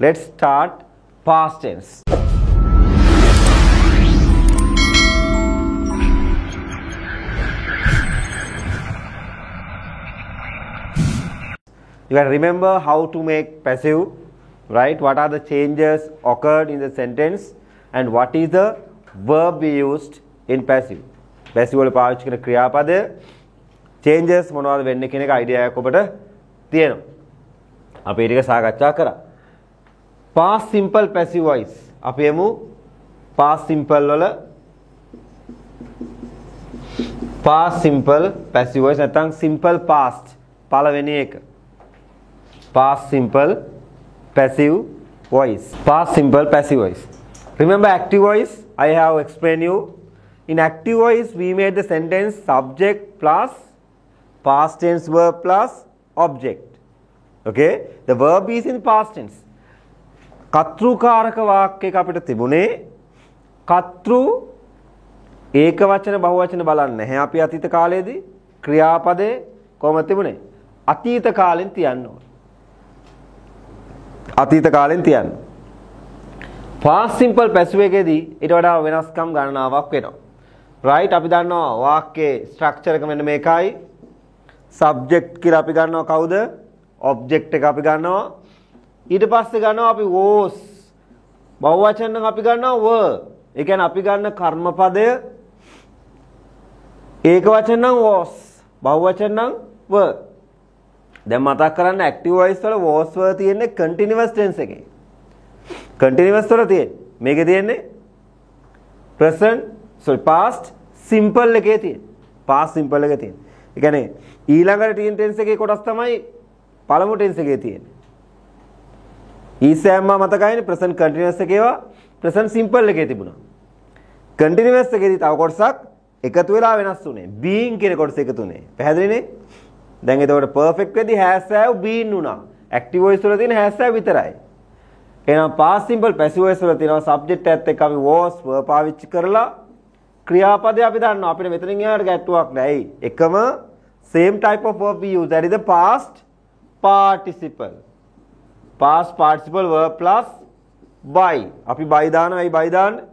Let's start past tense. You can remember how to make passive, right? What are the changes occurred in the sentence and what is the verb we used in passive? Passive වල පාවිච්චි කරන ක්‍රියාපද changes මොනවද වෙන්නේ කියන එක idea එකක් ඔබට තියෙනවා. අපි ඒක සාකච්ඡා කරා. Past simple passive voice. අපි එමු past simple වල past simple passive voice නැත්නම් simple past පළවෙනි එක. Past simple passive voice. Past simple passive voice. Remember active voice? I have explained you. In active voice, we made the sentence subject plus past tense verb plus object. Okay? The verb is in past tense. කර්තෘකාරක වාක්‍යයක අපිට තිබුණේ කර්තෘ ඒක වචන බහුවචන බලන්නේ නැහැ. අපි අතීත කාලයේදී ක්‍රියාපදේ කොහොමද තිබුණේ? අතීත කාලෙන් තියන්න ඕනේ. අතීත කාලෙන් තියන්න. past simple passive එකේදී ඊට වඩා වෙනස්කම් ගණනාවක් වෙනවා. right අපි දන්නවා වාක්‍යයේ structure එක මෙන්න මේකයි. subject කියලා අපි ගන්නවා කවුද? object එක අපි ගන්නවා. ඊට පස්සේ ගන්නවා අපි was. බහුවචන නම් අපි ගන්නවා were. ඒ කියන්නේ අපි ගන්න කර්මපදය ඒක වචන නම් was. බහුවචන නම් were. දැන් මතක් කරන්න active voice වල was were තියෙන්නේ continuous tense එකේ. continuous වල තියෙන්නේ. මේකේ තියෙන්නේ present past simple එකේ තියෙන්නේ. past simple එකේ තියෙන්නේ. ඒ කියන්නේ ඊළඟට තියෙන tense එකේ කොටස් තමයි පළමු tense එකේ තියෙන්නේ. ඊසෑම්මා මතකයිනේ present continuous එකේවා present simple එකේ තිබුණා. continuous එකේදී තව කොටසක් එකතු වෙලා වෙනස් වුනේ. being කියන කොටස එකතු වුනේ. පැහැදිලිනේ? දැන් එතකොට perfect වෙද්දී has have been වුණා. active voice වල තියෙන has have විතරයි. එහෙනම් past simple passive voice වල තියෙනවා subject එකත් එක්ක අපි was verb පාවිච්චි කරලා ක්‍රියාපදේ අපි දන්නවා. අපිට මෙතනින් එහාට ගැටුවක් නැහැ. එකම same type of verb we use, that is the past participle. Past participle verb plus by. අපි by දානවා. ඒ by දාන්නේ.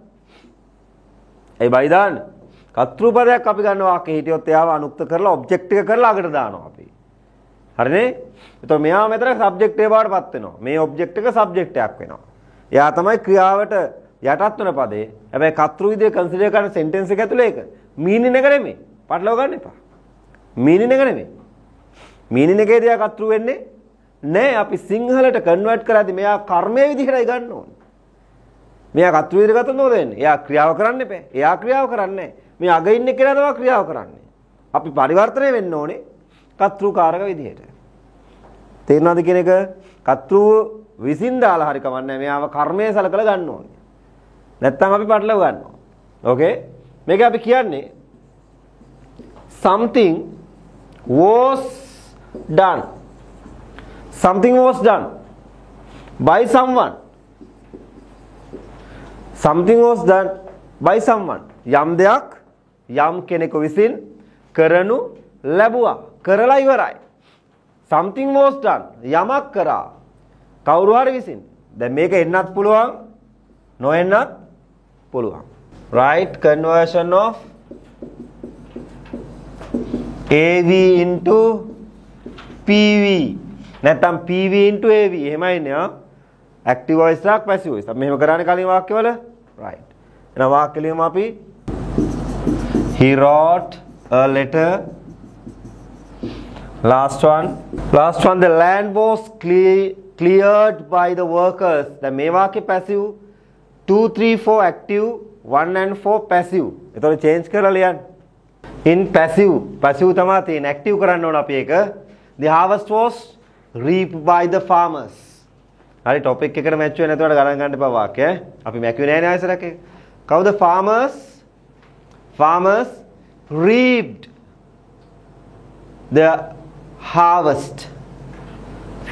ඒ by දාන්නේ. කර්තෘපදයක් අපි ගන්නවා වාක්‍යය හිටියොත් එයාව අනුක්ත කරලා ඔබ්ජෙක්ට් එක කරලා අගට දානවා අපි. හරිනේ? එතකොට මෙයා මෙතන සබ්ජෙක්ට් එක බාටපත් වෙනවා. මේ ඔබ්ජෙක්ට් එක සබ්ජෙක්ට් එකක් වෙනවා. එයා තමයි ක්‍රියාවට යටත් වෙන පදේ. හැබැයි කර්තෘ විදිහේ කන්සිඩර් කරන සෙන්ටෙන්ස් එක ඇතුලේ ඒක මීනින් එක නෙමෙයි. පටලව ගන්න එපා. මීනින් එක නෙමෙයි. මීනින් එකේදී එයා කර්තෘ වෙන්නේ නෑ. අපි සිංහලට කන්වර්ට් කරද්දී මෙයා කර්මයේ විදිහටයි ගන්න ඕනේ. මෙයා කර්තෘ විදිහට ගත්තොත් මොකද වෙන්නේ? එයා ක්‍රියාව කරන්න එපා. එයා ක්‍රියාව කරන්නේ නෑ. මේ අග ඉන්න කෙනා තමයි ක්‍රියාව කරන්නේ. අපි පරිවර්තනය වෙන්න ඕනේ කර්තෘකාරක විදිහට. තේරෙනවද කියන එක? කර්තෘ විසින් දාලා හරි කවන්නේ මෙයාව කර්මයේ සලකලා ගන්න ඕනේ. නැත්තම් අපි පටලව ගන්නවා. ඕකේ? මේක අපි කියන්නේ something was done. Something was done by someone. Something was done by someone. යම් දෙයක් යම් කෙනෙකු විසින් කරනු ලැබුවා. කරලා ඉවරයි. Something was done. යමක් කරා. කවුරු හරි විසින්. දැන් මේක එන්නත් පුළුවන්, නොඑන්නත් පුළුවන්. Right? Conversion of AV into PV. නැත්නම් PV into AV. එහෙමයි නේ. active voice එකක් passive voice. අපි මෙහෙම කරන්නේ කලින් වාක්‍යවල. Right. එහෙනම් වාක්‍ය ලියමු අපි. He wrote a letter. Last one, the land was cleared by the workers. දැන් මේ වාක්‍ය passive 2 3 4 active 1 and 4 passive. ඒතකොට change කරලා ලියන්න. In passive තමයි තියෙන්නේ. active කරන්න ඕන අපි ඒක. The harvest was reaped by the farmers. හරි topic එකට match වෙන්නේ නැතුවට ගණන් ගන්න එපා වාක්‍ය. අපි මැකුවේ නැහැ නේ ආයසරක් එක. කවුද farmers reaped the harvest.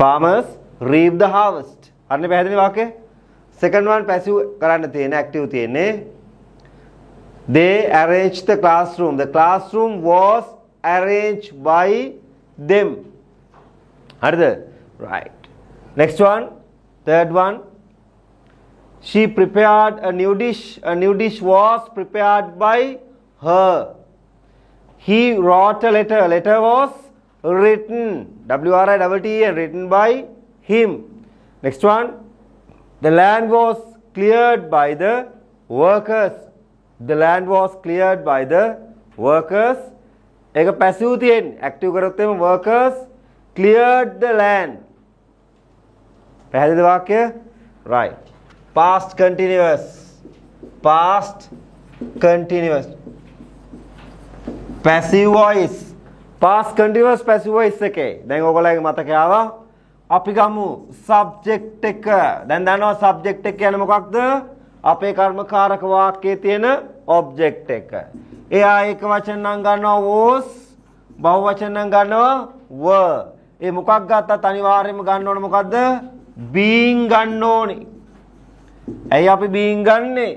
Farmers reap the harvest. හරිනේ පැහැදිලි වාක්‍යය? Second one passive කරන්න තියෙන්නේ, active තියෙන්නේ. They arranged the classroom. The classroom was arranged by them. හරිද? Right. Next one Third one, she prepared a new dish. A new dish was prepared by her. He wrote a letter. A letter was written. W-R-I-T-T-E-N, written by him. Next one, the land was cleared by the workers. The land was cleared by the workers. एक passive තියෙන්නේ. active කරොත් එම workers cleared the land. පැහැදිලිද වාක්‍ය? Right. Past continuous. Past continuous. Passive voice. Past continuous passive voice එකේ. දැන් ඔයගොල්ලන්ගේ මතකය ආවා. අපි ගමු subject එක. දැන් දන්නවා subject එක කියන්නේ මොකක්ද? අපේ කර්මකාරක වාක්‍යයේ තියෙන object එක. එයා එක වචන නම් ගන්නවා was, බහුව වචන නම් ගන්නවා were. ඒ මොකක් ගත්තත් අනිවාර්යයෙන්ම ගන්න ඕනේ මොකද්ද? being ගන්න ඕනේ. ඇයි අපි being ගන්නෙ?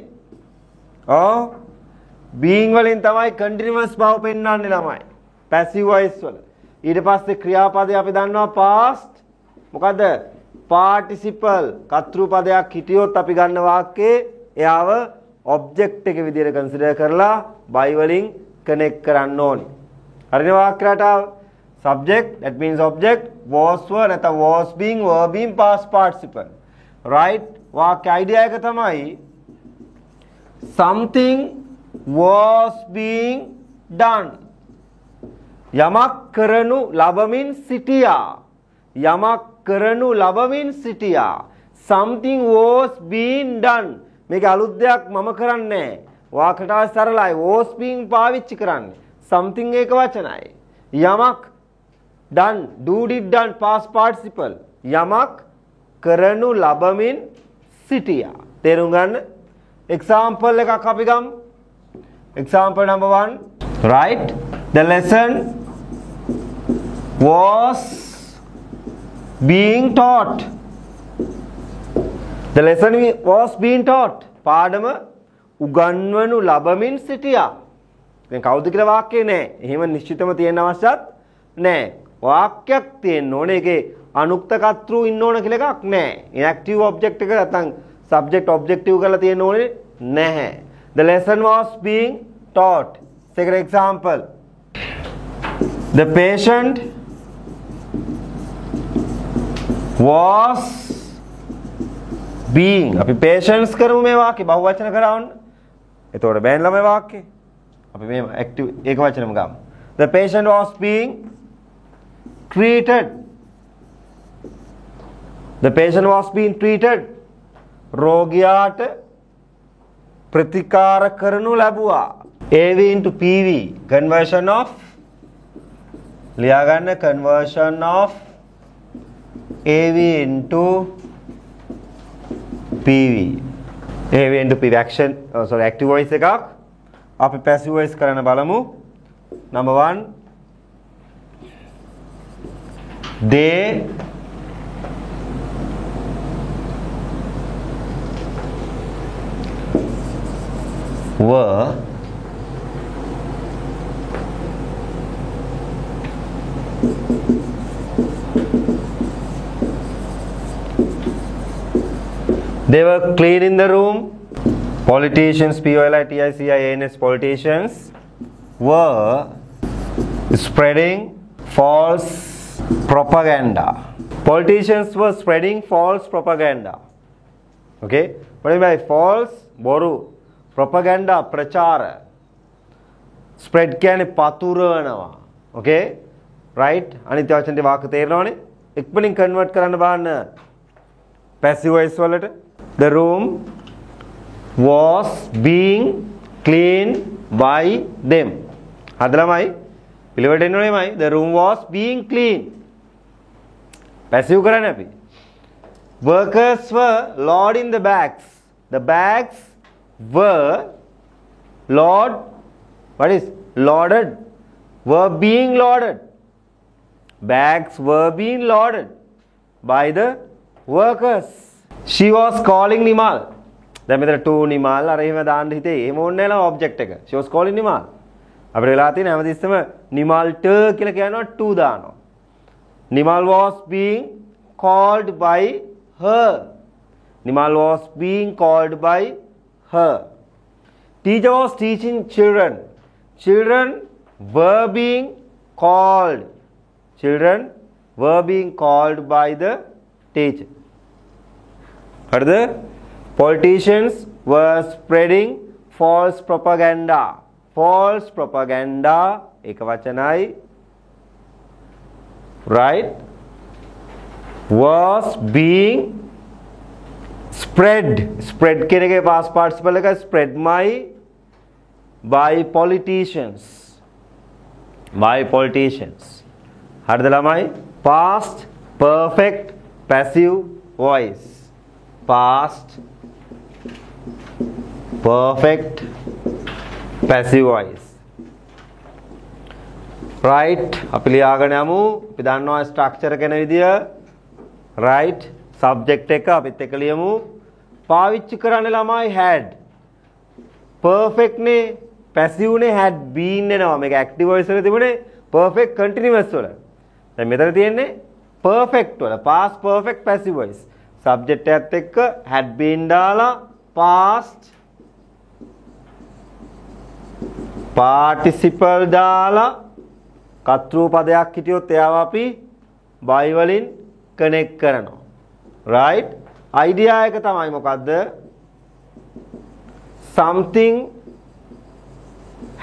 being වලින් තමයි continuous බව පෙන්වන්නේ ළමයි. passive voice වල. ඊට පස්සේ ක්‍රියාපදේ අපි දන්නවා past මොකද්ද? participle. කර්තෘ පදයක් හිටියොත් අපි ගන්න වාක්‍යයේ එයාව object එක විදිහට consider කරලා by වලින් connect කරන්න ඕනේ. හරිනේ වාක්‍ය රටාව? subject that means object, was were නැත්නම් was being were being past participle. right? වාක්‍ය idea එක තමයි something was being done. යමක් කරනු ලබමින් සිටියා. යමක් කරනු ලබමින් සිටියා. something was being done. මේක අලුත් දෙයක් මම කරන්නේ නැහැ. වාක්‍යයට සරලයි. was being පාවිච්චි කරන්නේ. something එක වචනයි. යමක් done, do did done past participle. යමක් කරනු ලබමින් සිටියා. තේරුම් ගන්න. example එකක් අපි ගමු. example number 1. right? The lesson was being taught. The lesson was being taught. පාඩම උගන්වනු ලබමින් සිටියා. දැන් කවුද කියලා වාක්‍යය නෑ. එහෙම නිශ්චිතව තියෙන්න අවශ්‍යත් නෑ. වාක්‍යයක් තියෙන්න ඕනේ. ඒකේ අනුක්ත කර්තෘ ඉන්න ඕන කියලා එකක් නෑ. inactive object එක නැත්නම් subject objective කරලා තියෙන්න ඕනේ නැහැ. The lesson was being taught. Second example. The patient was being. අපි patients කරමු මේ වාක්‍ය බහුවචන කරවන්න. එතකොට බෑන් ළමයි වාක්‍ය. අපි මේ active ඒක වචනෙම ගමු. The patient was being treated. The patient was being treated. රෝගියාට ප්‍රතිකාර කරනු ලැබුවා. AV into PV. Conversion of ලියා ගන්න conversion of AV into PV. AV into PV action active voice එකක්. අපි passive voice කරන්න බලමු. Number 1. They were they were cleaning the room. Politicians, P-O-L-I-T-I-C-I-A-N-S, politicians were spreading false propaganda. Politicians were spreading false propaganda. Okay? What do you mean by false? Boru. Propaganda, prachara. Spread කියන්නේ පතුරවනවා. Okay? Right? අනිත් වචනේ වාක්‍ය තේරෙනවනේ? එක්මනින් convert කරන්න බලන්න. Passive voice වලට. The room was being cleaned by them. හදලාමයි පිළිවෙලට එන්න ඕනේමයි. The room was being cleaned. Passive කරන්නේ අපි. Workers were loading the bags. The bags were loaded. Were being loaded. Bags were being loaded by the workers. She was calling Nimal. දැන් මෙතන to Nimal අර එහෙම දාන්න හිතේ. එහෙම ඕනේ නැහැ object එක. She was calling Nimal. අපිට වෙලා තියෙන හැමතිස්සෙම Nimal to කියලා කියනවා to දානවා. Nimal was being called by her. Nimal was being called by her. Teacher was teaching children. Children were being called. Children were being called by the teacher. Further, politicians were spreading false propaganda. False propaganda. Ekavachanai. Right? Was being spread. Spread के past participle का spread by politicians. By politicians. Her दलामाई past perfect passive voice. Past perfect passive voice. Right? අපි ලියාගෙන යමු. අපි දන්නවා structure කෙන විදිය. Right? Subject එක අපිත් එක්ක ලියමු. පාවිච්චි කරන්නේ ළමයි had. Perfect නේ passive නේ had been එනවා. මේක active voice වල තිබුණේ perfect continuous වල. දැන් මෙතන තියෙන්නේ perfect වල past perfect passive voice. Subject එකත් එක්ක had been දාලා past participle දාලා කර්තෘ පදයක් හිටියොත් එයාව අපි by වලින් connect කරනවා. Right? Idea එක තමයි මොකද්ද? Something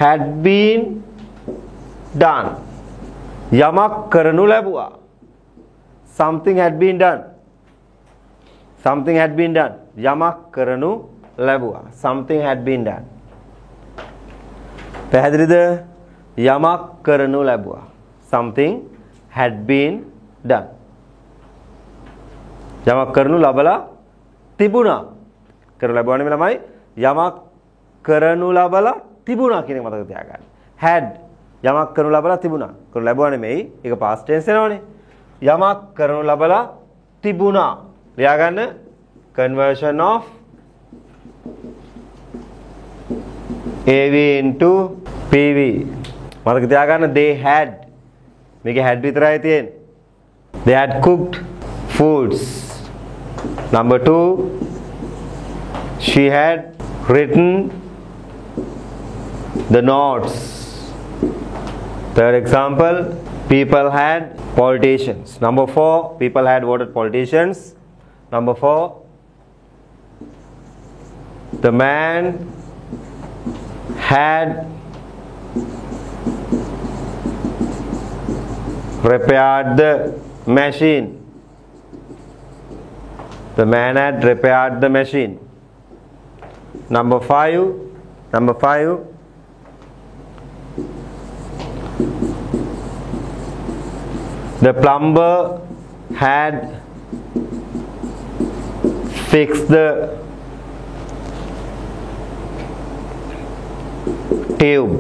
had been done. යමක් කරනු ලැබුවා. Something had been done. Something had been done. යමක් කරනු ලැබුවා. Something had been done. පැහැදිලිද? යමක් කරනු ලැබුවා. Something had been done. යමක් කරනු ලබලා තිබුණා. කරනු ලැබුවා නෙමෙයි ළමයි. යමක් කරනු ලබලා තිබුණා කියන එක මතක තියාගන්න. had යමක් කරනු ලබලා තිබුණා. කරනු ලැබුවා නෙමෙයි. ඒක past tense එනවනේ. යමක් කරනු ලබලා තිබුණා. ලියාගන්න conversion of AV into PV. මතක තියාගන්න they had මේකේ had විතරයි තියෙන්නේ. They had cooked foods. Number 2, she had written the notes. Third example, people had politicians. Number 4, people had voted politicians. Number 4, the man had repaired the machine. The man had repaired the machine. Number 5, the plumber had fixed the tube.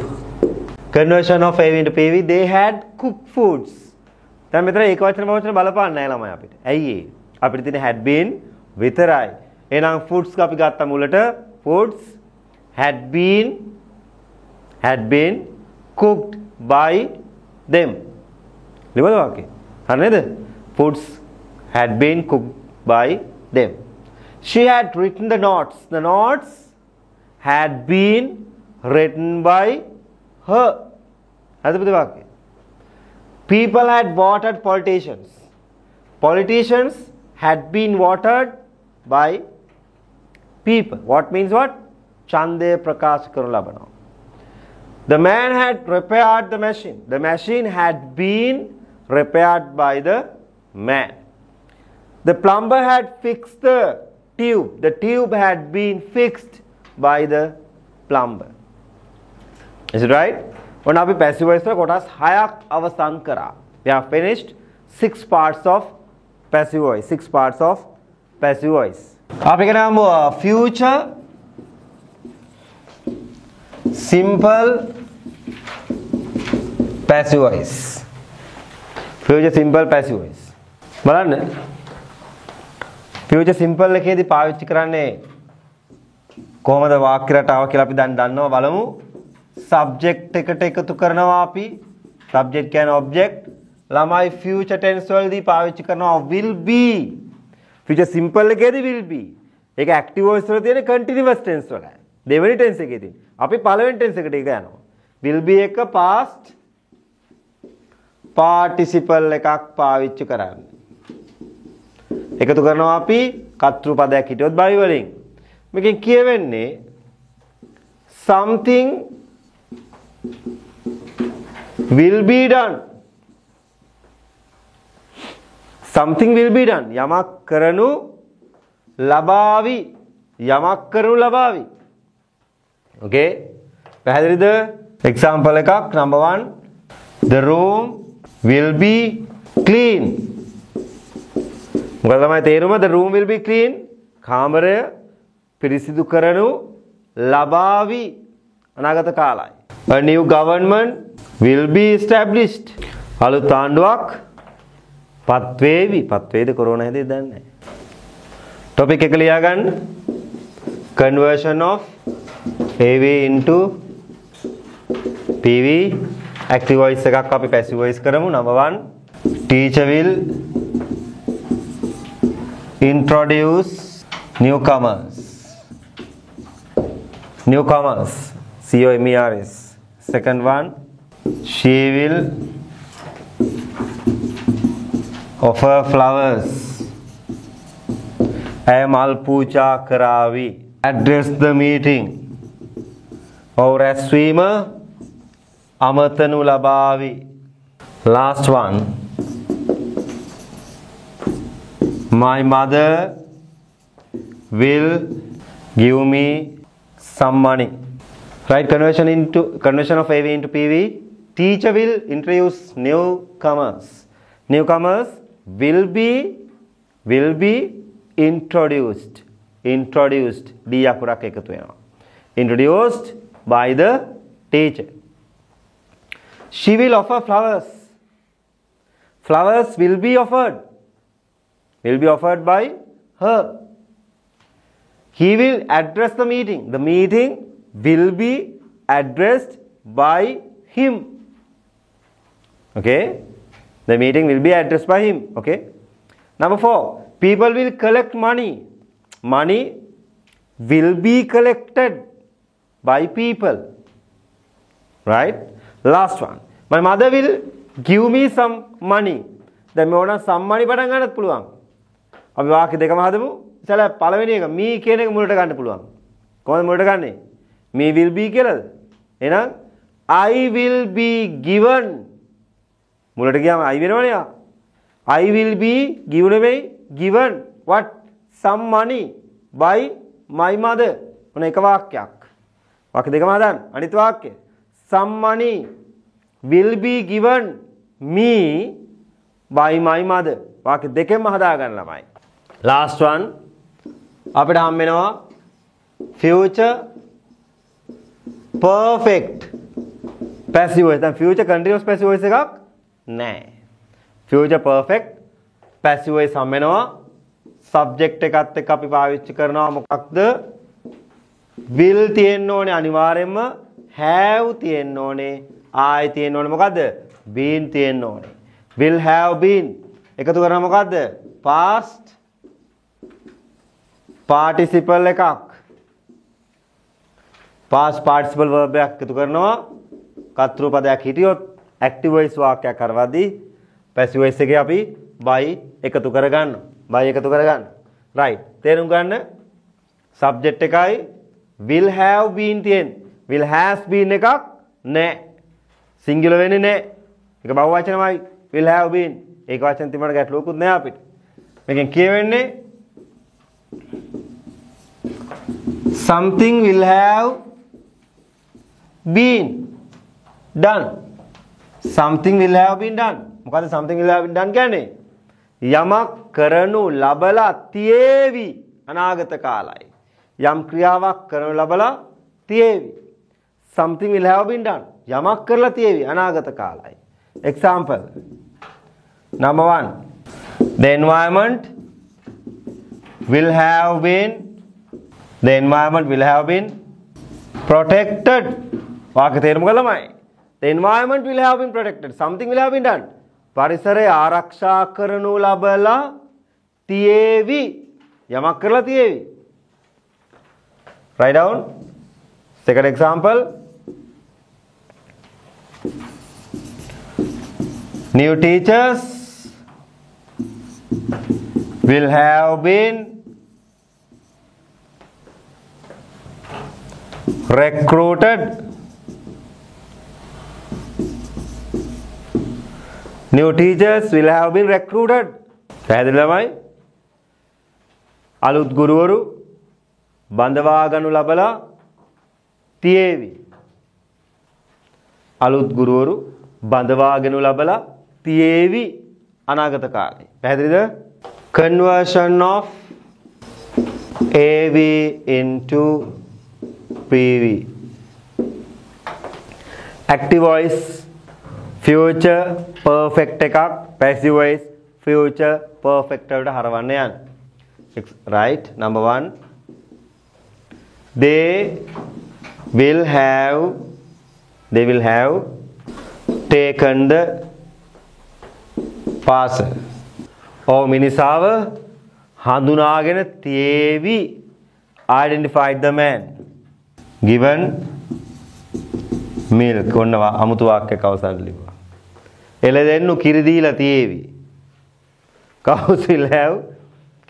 Conversion of AV into PV, they had cooked foods. දැන් මෙතන ඒක වචන බවචන බලපාන්නේ නැහැ ළමයි අපිට. ඇයි ඒ? අපිට තියෙන had been විතරයි. එහෙනම් foods අපි ගත්තා මුලට. Foods had been cooked by them. ලියවද වාක්‍යය? හරි නේද? Foods had been cooked by them. She had written the notes. The notes had been written by her. හරිද වාක්‍යය? People had voted politicians. Politicians had been voted by people. What means what? Chande prakash karnu labana. The man had repaired the machine. The machine had been repaired by the man. The plumber had fixed the tube. The tube had been fixed by the plumber. Is it right? When we passive voice kotas hayak avasan kara. We have finished 6 parts of passive voice. 6 parts of passive voice. Api kenam future simple passive voice. Future simple passive voice. බලන්න. future simple එකේදී පාවිච්චි කරන්නේ කොහොමද වාක්‍ය රටාව කියලා අපි දැන් දන්නවා බලමු. subject එකට එකතු කරනවා අපි. subject කියන්නේ object. ළමයි future tense වලදී පාවිච්චි කරනවා will be. future simple එකේදී will be. ඒක ඇක්ටිව් වොයිස් වල තියෙන කන්ටිනියස් ටෙන්ස් වල. දෙවෙනි ටෙන්ස් එකේ තියෙන. අපි පළවෙනි ටෙන්ස් එකට ඒක යනවා. will be එක past participle එකක් පාවිච්චි කරන්නේ. එකතු කරනවා අපි කර්තෘ පදයක් හිටියොත් by වලින්. මේකෙන් කියවෙන්නේ something will be done. something will be done. යමක් කරනු ලබාවි. යමක් කරනු ලබාවි. okay? පැහැදිලිද? example එකක් number 1. The room will be clean. මොකද තමයි තේරුම? The room will be clean. කාමරය පිරිසිදු කරනු ලබාවි. අනාගත කාලයි. A new government will be established. අලුත් ආණ්ඩුවක් පත් වේවි. පත් වේද කොරෝනා හැදේ දන්නේ නැහැ. topic එක ලියා ගන්න. conversion of AV into PV. active voice එකක් අපි passive voice කරමු. number 1. teacher will introduce newcomers. Newcomers. COMERS. Second one. She will offer flowers. ඇය පූජා කරાવી. Address the meeting. ඔව් රැස්වීම අමතනු ලබාවි. Last one. My mother will give me some money. Right? Conversion of AV into PV. Teacher will introduce newcomers. Newcomers will be introduced. Introduced. D අකුරක් එකතු වෙනවා. Introduced by the teacher. She will offer flowers. Flowers will be offered. Will be offered by her. He will address the meeting. The meeting will be addressed by him. Okay? The meeting will be addressed by him. Okay? Number 4. People will collect money. Money will be collected by people. Right? Last one. My mother will give me some money. දැන් මේ ඕන some money පටන් ගන්නත් පුළුවන්. අපි වාක්‍ය දෙකම හදමු. ඉතලා පළවෙනි එක me කියන එක මුලට ගන්න පුළුවන්. කොහොමද මුලට ගන්නෙ? me will be කියලාද? එහෙනම් I will be given. මුලට ගියාම I වෙනවනේ. I will be given what? Some money by my mother. මොන එක වාක්‍යයක්. වාක්‍ය දෙකම හදන්න. අනිත් වාක්‍ය. Some money will be given me by my mother. වාක්‍ය දෙකෙන්ම හදා ගන්න ළමයි. Last one. අපිට හම් වෙනවා future perfect passive voice. දැන් future continuous passive voice එකක් නැහැ. future perfect passive voice හම් වෙනවා. subject එකත් එක්ක අපි පාවිච්චි කරනවා මොකක්ද? will තියෙන්න ඕනේ අනිවාර්යයෙන්ම. have තියෙන්න ඕනේ. I තියෙන්න ඕනේ මොකද්ද? been තියෙන්න ඕනේ. will have been එකතු කරනවා මොකද්ද? past participle එකක්. past participle verb එකක් එකතු කරනවා. කර්තෘ පදයක් හිටියොත් active voice වාක්‍යයක් කරවදී passive voice එකේ අපි by එකතු කරගන්නවා. by එකතු කරගන්න. right. තේරුම් ගන්න. subject එකයි will have been තියෙන්නේ. will has been එකක් නැහැ. singular වෙන්නේ නැහැ. ඒක බහුව වචනමයි will have been. ඒක වචන තිබුණාට ගැටලුවකුත් නැහැ අපිට. මේකෙන් කියවෙන්නේ something will have been done. something will have been done. මොකද something will have been done කියන්නේ? යමක් කරනු ලබලා තියේවි අනාගත කාලයි. යම් ක්‍රියාවක් කරනු ලබලා තියේවි. something will have been done. යමක් කරලා තියේවි අනාගත කාලයි. example number 1. The environment will have been protected. වාක්‍ය තේරුම ගලමයි. The environment will have been protected. something will have been done. පරිසරය ආරක්ෂා කරනු ලබලා තියේවි. යමක් කරලා තියේවි. Write down. Second example. New teachers will have been recruited. New teachers will have been recruited. පැහැදිලි ළමයි? අලුත් ගුරුවරු බඳවා ගනු ලබලා තියේවි. අලුත් ගුරුවරු බඳවාගෙන ලබලා තියේවි අනාගත කාලේ. පැහැදිලිද? Conversion of AV into PV. Active voice future perfect එකක්, passive voice future perfect වලට හරවන්න යන්න. Right? Number 1. They will have taken the parcel. Oh, මිනිසාව හඳුනාගෙන තියේවි. Identified the man. Given milk. ඔන්න අමුතු වාක්‍යයක් අවසන් ලිව්වා. එළදෙන්නු කිරි දීලා තියේවි. Cows will have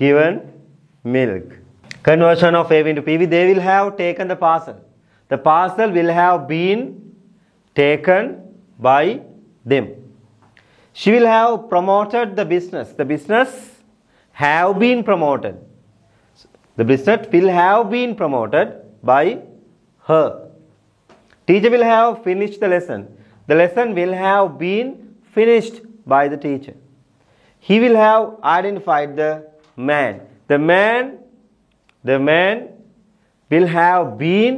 given milk. Conversion of AV into PV. They will have taken the parcel. The parcel will have been taken by them. She will have promoted the business. The business have been promoted. The business will have been promoted by her. Teacher will have finished the lesson. The lesson will have been finished by the teacher. He will have identified the man. The man will have been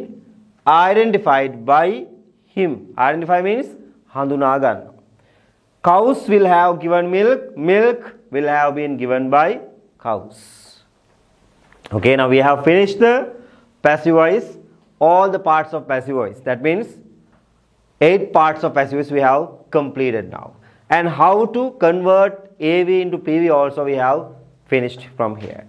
identified by him. Identify means handuna ganna. Cows will have given milk. Milk will have been given by cows. Okay, now we have finished the passive voice, all the parts of passive voice. That means 8 parts of passive voice we have completed now. And how to convert AV into PV also we have finished from here.